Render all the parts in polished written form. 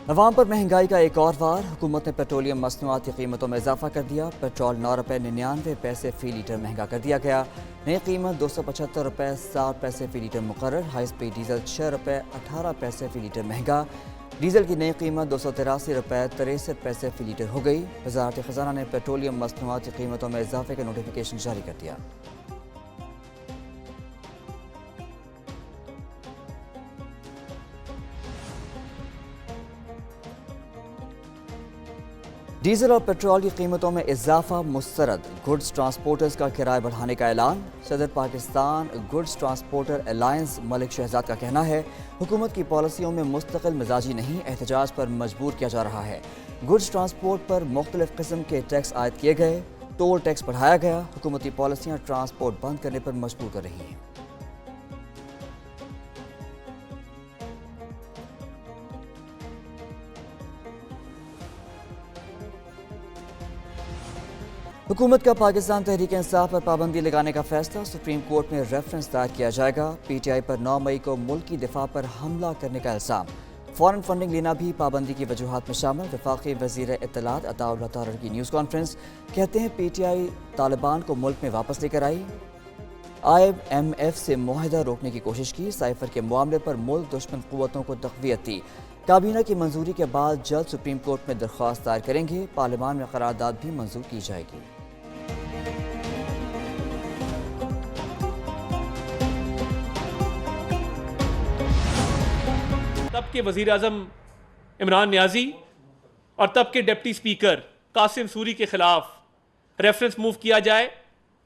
عوام پر مہنگائی کا ایک اور وار، حکومت نے پیٹرولیم مصنوعات کی قیمتوں میں اضافہ کر دیا۔ پیٹرول 9 روپے 99 پیسے فی لیٹر مہنگا کر دیا گیا۔ نئی قیمت 275 روپے 60 پیسے فی لیٹر مقرر۔ ہائی سپیڈ ڈیزل 6 روپے 18 پیسے فی لیٹر مہنگا۔ ڈیزل کی نئی قیمت 283 روپے 63 پیسے فی لیٹر ہو گئی۔ وزارت خزانہ نے پیٹرولیم مصنوعات کی قیمتوں میں اضافے کا نوٹیفیکیشن جاری کر دیا۔ ڈیزل اور پیٹرول کی قیمتوں میں اضافہ مسترد، گڈز ٹرانسپورٹرز کا کرایہ بڑھانے کا اعلان۔ صدر پاکستان گڈز ٹرانسپورٹر الائنس ملک شہزاد کا کہنا ہے، حکومت کی پالیسیوں میں مستقل مزاجی نہیں، احتجاج پر مجبور کیا جا رہا ہے۔ گڈز ٹرانسپورٹ پر مختلف قسم کے ٹیکس عائد کیے گئے، ٹول ٹیکس بڑھایا گیا۔ حکومتی پالیسیاں ٹرانسپورٹ بند کرنے پر مجبور کر رہی ہیں۔ حکومت کا پاکستان تحریک انصاف پر پابندی لگانے کا فیصلہ، سپریم کورٹ میں ریفرنس دائر کیا جائے گا۔ پی ٹی آئی پر 9 مئی کو ملکی دفاع پر حملہ کرنے کا الزام، فارن فنڈنگ لینا بھی پابندی کی وجوہات میں شامل۔ وفاقی وزیر اطلاعات عطاء اللہ طاہر کی نیوز کانفرنس، کہتے ہیں پی ٹی آئی طالبان کو ملک میں واپس لے کر آئی، آئی ایم ایف سے معاہدہ روکنے کی کوشش کی، سائفر کے معاملے پر ملک دشمن قوتوں کو تقویت دی۔ کابینہ کی منظوری کے بعد جلد سپریم کورٹ میں درخواست دائر کریں گے، پارلیمان میں قرارداد بھی منظور کی جائے گی۔ تب کے وزیر اعظم عمران نیازی اور تب کے ڈپٹی سپیکر قاسم سوری کے خلاف ریفرنس موو کیا جائے،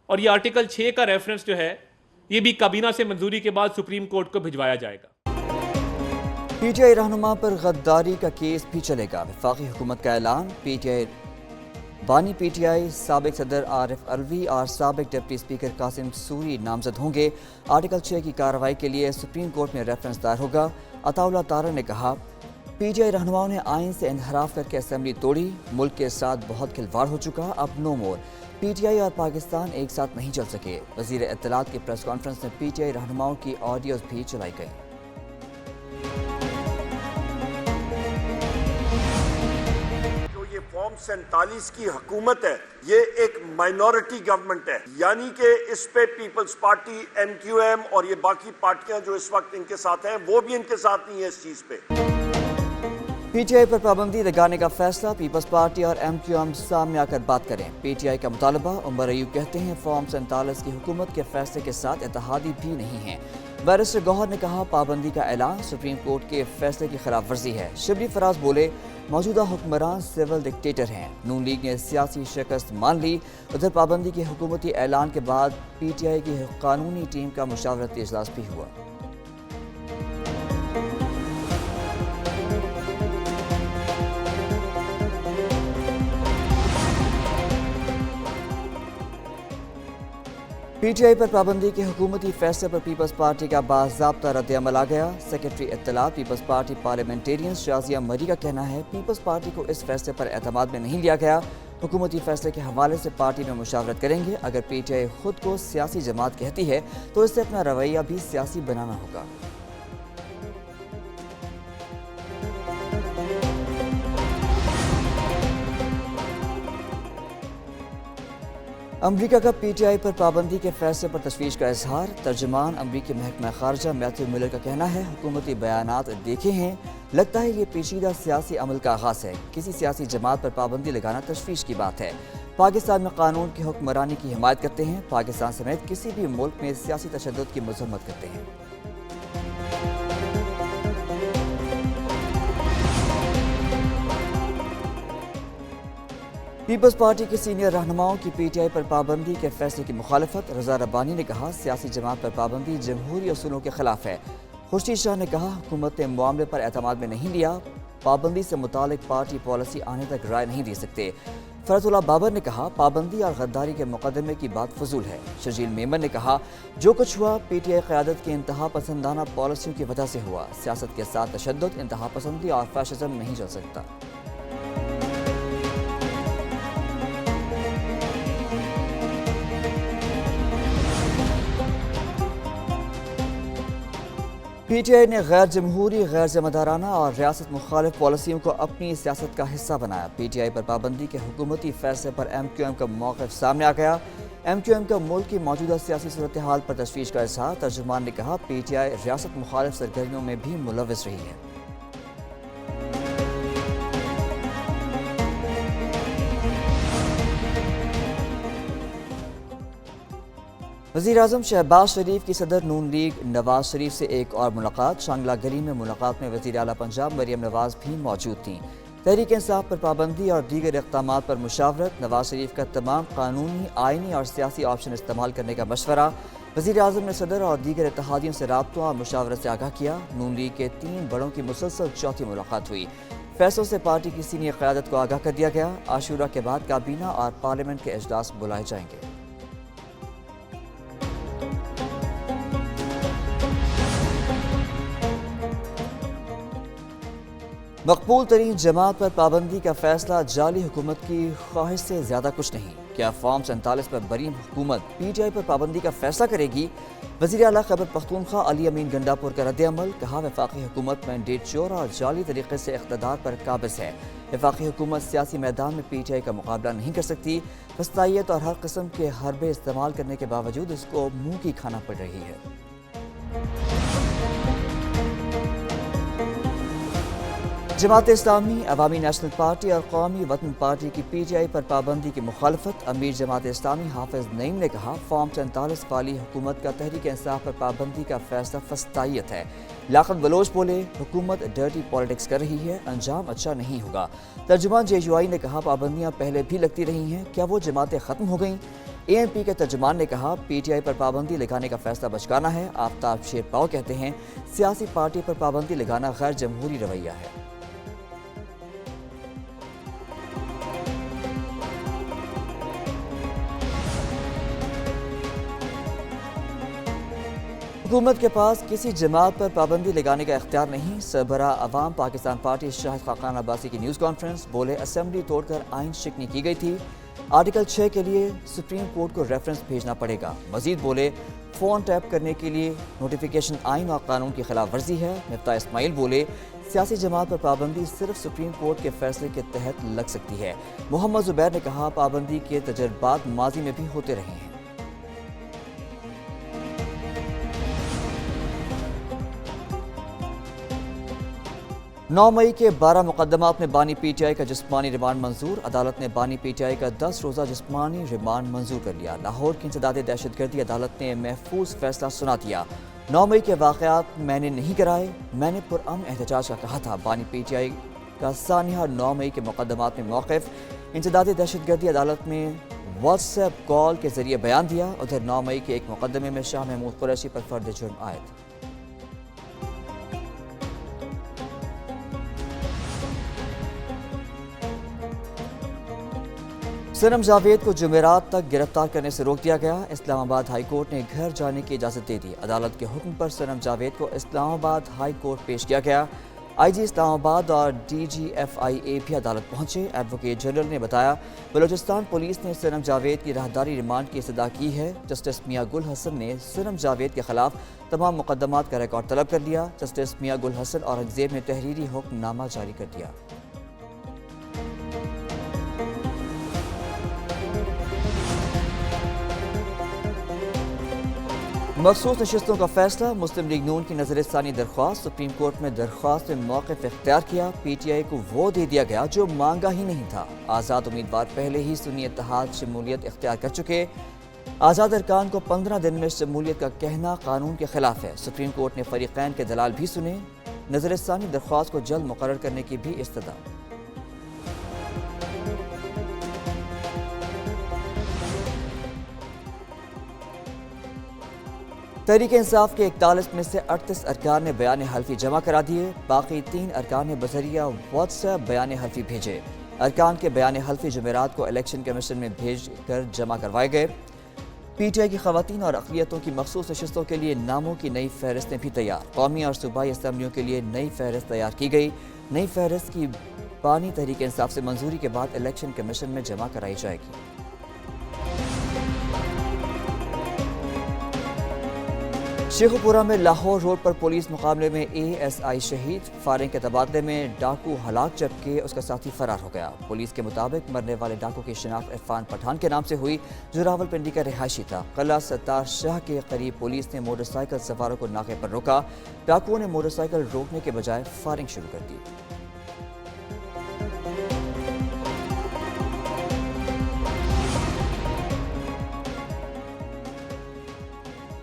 اور یہ آرٹیکل 6 کا ریفرنس جو ہے یہ بھی کابینہ سے منظوری کے بعد سپریم کورٹ کو بھجوایا جائے گا۔ پی ٹی آئی رہنما پر غداری کا کیس بھی چلے گا، وفاقی حکومت کا اعلان۔ پی ٹی آئی بانی پی ٹی آئی سابق صدر عارف علوی اور سابق ڈپٹی اسپیکر قاسم سوری نامزد ہوں گے۔ آرٹیکل 6 کی کارروائی کے لیے سپریم کورٹ میں ریفرنس دائر ہوگا۔ عطاء اللہ طاہر نے کہا، پی ٹی آئی رہنماؤں نے آئین سے انحراف کر کے اسمبلی توڑی، ملک کے ساتھ بہت کھلواڑ ہو چکا، اب نو مور۔ پی ٹی آئی اور پاکستان ایک ساتھ نہیں چل سکے۔ وزیر اطلاعات کی پریس کانفرنس میں پی ٹی آئی رہنماؤں کی آڈیوز بھی چلائی گئی۔ فارم 47 کی حکومت ہے، یہ ایک مائنورٹی گورنمنٹ ہے، یعنی کہ اس پہ Peoples Party, M Q M اور یہ باقی پارٹیاں جو اس وقت ان کے ساتھ ہیں وہ بھی ان کے ساتھ نہیں ہے اس چیز پہ۔ پی ٹی آئی پر پابندی لگانے کا فیصلہ، پیپلز پارٹی اور ایم کیو ایم سامنے آ کر بات کریں۔ پی ٹی آئی کا مطالبہ، عمر ایوب کہتے ہیں فارم 47 کی حکومت کے فیصلے کے ساتھ اتحادی بھی نہیں ہیں۔ بیرسٹر گوہر نے کہا پابندی کا اعلان سپریم کورٹ کے فیصلے کی خلاف ورزی ہے۔ شبلی فراز بولے موجودہ حکمران سول ڈکٹیٹر ہیں، نون لیگ نے سیاسی شکست مان لی۔ ادھر پابندی کے حکومتی اعلان کے بعد پی ٹی آئی کی قانونی ٹیم کا مشاورتی اجلاس بھی ہوا۔ پی ٹی آئی پر پابندی کے حکومتی فیصلے پر پیپلز پارٹی کا باضابطہ رد عمل آ گیا۔ سیکرٹری اطلاعات پیپلز پارٹی پارلیمنٹیرین شازیہ مری کا کہنا ہے پیپلز پارٹی کو اس فیصلے پر اعتماد میں نہیں لیا گیا، حکومتی فیصلے کے حوالے سے پارٹی میں مشاورت کریں گے۔ اگر پی ٹی آئی خود کو سیاسی جماعت کہتی ہے تو اسے اپنا رویہ بھی سیاسی بنانا ہوگا۔ امریکہ کا پی ٹی آئی پر پابندی کے فیصلے پر تشویش کا اظہار، ترجمان امریکی محکمہ خارجہ میتھیو ملر کا کہنا ہے حکومتی بیانات دیکھے ہیں، لگتا ہے یہ پیچیدہ سیاسی عمل کا آغاز ہے، کسی سیاسی جماعت پر پابندی لگانا تشویش کی بات ہے۔ پاکستان میں قانون کی حکمرانی کی حمایت کرتے ہیں، پاکستان سمیت کسی بھی ملک میں سیاسی تشدد کی مذمت کرتے ہیں۔ پیپلز پارٹی کے سینئر رہنماؤں کی پی ٹی آئی پر پابندی کے فیصلے کی مخالفت، رضا ربانی نے کہا سیاسی جماعت پر پابندی جمہوری اصولوں کے خلاف ہے۔ خورشید شاہ نے کہا حکومت نے معاملے پر اعتماد میں نہیں لیا، پابندی سے متعلق پارٹی پالیسی آنے تک رائے نہیں دے سکتے۔ فرت اللہ بابر نے کہا پابندی اور غداری کے مقدمے کی بات فضول ہے۔ شرجیل میمن نے کہا جو کچھ ہوا پی ٹی آئی قیادت کی انتہا پسندانہ پالیسیوں کی وجہ سے ہوا، سیاست کے ساتھ تشدد، انتہا پسندی اور فیشزم نہیں چل سکتا۔ پی ٹی آئی نے غیر جمہوری، غیر ذمہ دارانہ اور ریاست مخالف پالیسیوں کو اپنی سیاست کا حصہ بنایا۔ پی ٹی آئی پر پابندی کے حکومتی فیصلے پر ایم کیو ایم کا موقف سامنے آ گیا۔ ایم کیو ایم کا ملک کی موجودہ سیاسی صورتحال پر تشویش کا اظہار۔ ترجمان نے کہا پی ٹی آئی ریاست مخالف سرگرمیوں میں بھی ملوث رہی ہے۔ وزیراعظم شہباز شریف کی صدر نون لیگ نواز شریف سے ایک اور ملاقات۔ شانگلہ گلی میں ملاقات میں وزیر اعلیٰ پنجاب مریم نواز بھی موجود تھیں۔ تحریک انصاف پر پابندی اور دیگر اقدامات پر مشاورت۔ نواز شریف کا تمام قانونی، آئینی اور سیاسی آپشن استعمال کرنے کا مشورہ۔ وزیر اعظم نے صدر اور دیگر اتحادیوں سے رابطوں اور مشاورت سے آگاہ کیا۔ نون لیگ کے 3 بڑوں کی مسلسل چوتھی ملاقات ہوئی۔ فیصلوں سے پارٹی کی سینئر قیادت کو آگاہ کر دیا گیا۔ عاشورہ کے بعد کابینہ اور پارلیمنٹ کے اجلاس بلائے جائیں گے۔ مقبول ترین جماعت پر پابندی کا فیصلہ جعلی حکومت کی خواہش سے زیادہ کچھ نہیں۔ کیا فارم 47 پر بری حکومت پی ٹی آئی پر پابندی کا فیصلہ کرے گی؟ وزیر اعلیٰ خیبر پختونخوا علی امین گنڈاپور کا رد عمل۔ کہا وفاقی حکومت مینڈیٹ چور اور جعلی طریقے سے اقتدار پر قابض ہے۔ وفاقی حکومت سیاسی میدان میں پی ٹی آئی کا مقابلہ نہیں کر سکتی۔ وسطائیت اور ہر قسم کے حربے استعمال کرنے کے باوجود اس کو منہ کی کھانا پڑ رہی ہے۔ جماعت اسلامی، عوامی نیشنل پارٹی اور قومی وطن پارٹی کی پی ٹی آئی پر پابندی کی مخالفت۔ امیر جماعت اسلامی حافظ نعیم نے کہا فارم 47 والی حکومت کا تحریک انصاف پر پابندی کا فیصلہ فسطائیت ہے۔ لیاقت بلوچ بولے حکومت ڈرٹی پالیٹکس کر رہی ہے، انجام اچھا نہیں ہوگا۔ ترجمان جے یو آئی نے کہا پابندیاں پہلے بھی لگتی رہی ہیں، کیا وہ جماعتیں ختم ہو گئیں؟ اے ایم پی کے ترجمان نے کہا پی ٹی آئی پر پابندی لگانے کا فیصلہ بچکانا ہے۔ آفتاب شیر پاؤ کہتے ہیں سیاسی پارٹی پر پابندی لگانا غیر جمہوری رویہ ہے۔ حکومت کے پاس کسی جماعت پر پابندی لگانے کا اختیار نہیں۔ سربراہ عوام پاکستان پارٹی شاہد خاقان عباسی کی نیوز کانفرنس۔ بولے اسمبلی توڑ کر آئین شکنی کی گئی تھی، آرٹیکل 6 کے لیے سپریم کورٹ کو ریفرنس بھیجنا پڑے گا۔ مزید بولے فون ٹیپ کرنے کے لیے نوٹیفیکیشن آئین اور قانون کی خلاف ورزی ہے۔ مفتاح اسماعیل بولے سیاسی جماعت پر پابندی صرف سپریم کورٹ کے فیصلے کے تحت لگ سکتی ہے۔ محمد زبیر نے کہا پابندی کے تجربات ماضی میں بھی ہوتے رہے ہیں۔ 9 مئی کے 12 مقدمات میں بانی پی ٹی آئی کا جسمانی ریمانڈ منظور۔ عدالت نے بانی پی ٹی آئی کا 10 روزہ جسمانی ریمانڈ منظور کر لیا۔ لاہور کی انسداد دہشت گردی عدالت نے محفوظ فیصلہ سنا دیا۔ 9 مئی کے واقعات میں نے نہیں کرائے، میں نے پرامن احتجاج کا کہا تھا۔ بانی پی ٹی آئی کا سانحہ 9 مئی کے مقدمات میں موقف۔ انسداد دہشت گردی عدالت میں واٹس ایپ کال کے ذریعے بیان دیا۔ ادھر 9 مئی کے ایک مقدمے میں شاہ محمود قریشی پر فرد جرم عائد۔ صنم جاوید کو جمعرات تک گرفتار کرنے سے روک دیا گیا۔ اسلام آباد ہائی کورٹ نے گھر جانے کی اجازت دے دی۔ عدالت کے حکم پر صنم جاوید کو اسلام آباد ہائی کورٹ پیش کیا گیا۔ آئی جی اسلام آباد اور ڈی جی ایف آئی اے بھی عدالت پہنچے۔ ایڈوکیٹ جنرل نے بتایا بلوچستان پولیس نے صنم جاوید کی راہداری ریمانڈ کی استدعا کی ہے۔ جسٹس میاں گل حسن نے صنم جاوید کے خلاف تمام مقدمات کا ریکارڈ طلب کر لیا۔ جسٹس میاں گل حسن اورنگزیب نے تحریری حکم نامہ جاری کر دیا۔ مخصوص نشستوں کا فیصلہ۔ مسلم لیگ نون کی نظر ثانی درخواست۔ سپریم کورٹ میں درخواست میں موقف اختیار کیا۔ پی ٹی آئی کو وہ دے دیا گیا جو مانگا ہی نہیں تھا۔ آزاد امیدوار پہلے ہی سنی اتحاد شمولیت اختیار کر چکے۔ آزاد ارکان کو 15 دن میں شمولیت کا کہنا قانون کے خلاف ہے۔ سپریم کورٹ نے فریقین کے دلال بھی سنے۔ نظر ثانی درخواست کو جلد مقرر کرنے کی بھی استدعا۔ تحریک انصاف کے 41 میں سے 38 ارکان نے بیان حلفی جمع کرا دیے۔ باقی 3 ارکان نے بذریعہ واٹس ایپ بیان حلفی بھیجے۔ ارکان کے بیان حلفی جمعرات کو الیکشن کمیشن میں بھیج کر جمع کروائے گئے۔ پی ٹی آئی کی خواتین اور اقلیتوں کی مخصوص نشستوں کے لیے ناموں کی نئی فہرستیں بھی تیار۔ قومی اور صوبائی اسمبلیوں کے لیے نئی فہرست تیار کی گئی۔ نئی فہرست کی بانی تحریک انصاف سے منظوری کے بعد الیکشن کمیشن میں جمع کرائی جائے گی۔ شیخوپورہ میں لاہور روڈ پر پولیس مقابلے میں ASI شہید، فائرنگ کے تبادلے میں ڈاکو ہلاک جبکہ اس کا ساتھی فرار ہو گیا۔ پولیس کے مطابق مرنے والے ڈاکو کی شناخت عرفان پٹھان کے نام سے ہوئی، جو راولپنڈی کا رہائشی تھا۔ قلعہ ستار شاہ کے قریب پولیس نے موٹر سائیکل سواروں کو ناکے پر روکا۔ ڈاکوؤں نے موٹر سائیکل روکنے کے بجائے فائرنگ شروع کر دی۔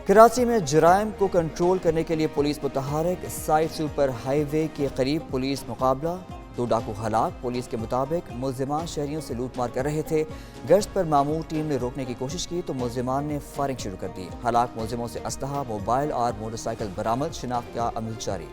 کراچی میں جرائم کو کنٹرول کرنے کے لیے پولیس متحرک، سائٹ سپر ہائی وے کے قریب پولیس مقابلہ، 2 ڈاکو ہلاک۔ پولیس کے مطابق ملزمان شہریوں سے لوٹ مار کر رہے تھے۔ گشت پر مامور ٹیم نے روکنے کی کوشش کی تو ملزمان نے فائرنگ شروع کر دی۔ ہلاک ملزموں سے اسلحہ، موبائل اور موٹر سائیکل برآمد، شناخت کا عمل جاری۔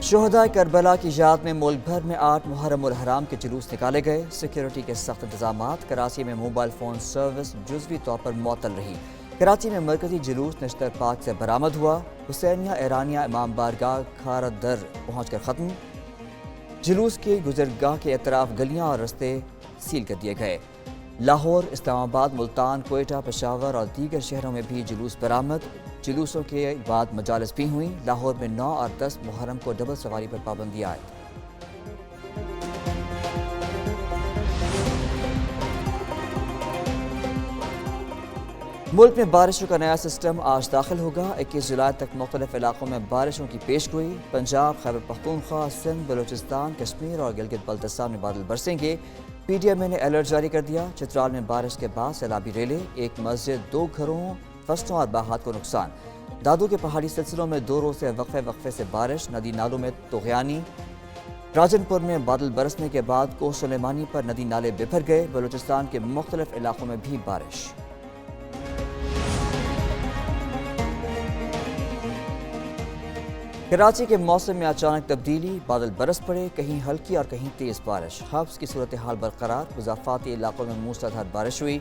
شہدائے کربلا کی یاد میں ملک بھر میں 8 محرم الحرام کے جلوس نکالے گئے۔ سیکیورٹی کے سخت انتظامات۔ کراچی میں موبائل فون سروس جزوی طور پر معطل رہی۔ کراچی میں مرکزی جلوس نشتر پاک سے برآمد ہوا۔ حسینیہ ایرانیہ امام بارگاہ کھارد در پہنچ کر ختم۔ جلوس کی گزرگاہ کے اطراف گلیاں اور رستے سیل کر دیے گئے۔ لاہور، اسلام آباد، ملتان، کوئٹہ، پشاور اور دیگر شہروں میں بھی جلوس برآمد۔ جلوسوں کے بعد مجالس بھی ہوئیں۔ لاہور میں 9 اور 10 محرم کو ڈبل سواری پر پابندی عائد۔ ملک میں بارشوں کا نیا سسٹم آج داخل ہوگا۔ 21 جولائی تک مختلف علاقوں میں بارشوں کی پیشگوئی۔ پنجاب، خیبر پختونخوا، سندھ، بلوچستان، کشمیر اور گلگت بلتستان میں بادل برسیں گے۔ PDMA نے الرٹ جاری کر دیا۔ چترال میں بارش کے بعد سیلابی ریلیں، 1 مسجد، 2 گھروں، فصلوں اور باغات کو نقصان۔ دادو کے پہاڑی سلسلوں میں 2 روز سے وقفے سے بارش، ندی نالوں میں طغیانی۔ راجن پور میں بادل برسنے کے بعد کوہ سلیمانی پر ندی نالے بپھر گئے۔ بلوچستان کے مختلف علاقوں میں بھی بارش۔ کراچی کے موسم میں اچانک تبدیلی، بادل برس پڑے، کہیں ہلکی اور کہیں تیز بارش۔ حبس کی صورتحال برقرار، مضافاتی علاقوں میں موسلادھار بارش ہوئی۔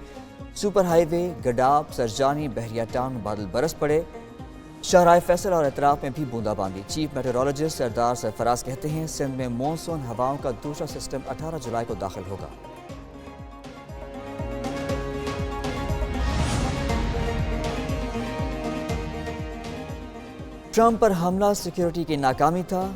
سپر ہائی وے، گڈاب، سرجانی، بحریہ ٹاؤن میں بادل برس پڑے۔ شاہراہ فیصل اور اطراف میں بھی بوندا باندی۔ چیف میٹرولوجسٹ سردار سرفراز کہتے ہیں سندھ میں مونسون ہواؤں کا دوسرا سسٹم 18 جولائی کو داخل ہوگا۔ ٹرمپ پر حملہ سیکیورٹی کی ناکامی تھا،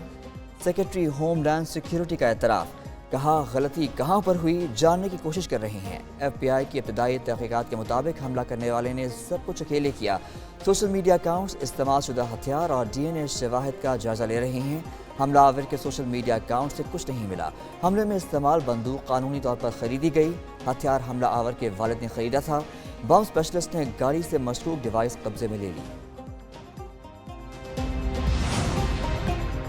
سیکرٹری ہوم لینڈ سیکیورٹی کا اعتراف۔ کہا غلطی کہاں پر ہوئی جاننے کی کوشش کر رہے ہیں۔ FBI کی ابتدائی تحقیقات کے مطابق حملہ کرنے والے نے سب کچھ اکیلے کیا۔ سوشل میڈیا اکاؤنٹس، استعمال شدہ ہتھیار اور DNA شواہد کا جائزہ لے رہے ہیں۔ حملہ آور کے سوشل میڈیا اکاؤنٹ سے کچھ نہیں ملا۔ حملے میں استعمال بندوق قانونی طور پر خریدی گئی۔ ہتھیار حملہ آور کے والد نے خریدا تھا۔ بم اسپیشلسٹ نے گاڑی سے مشکوک ڈیوائس قبضے میں لے لی۔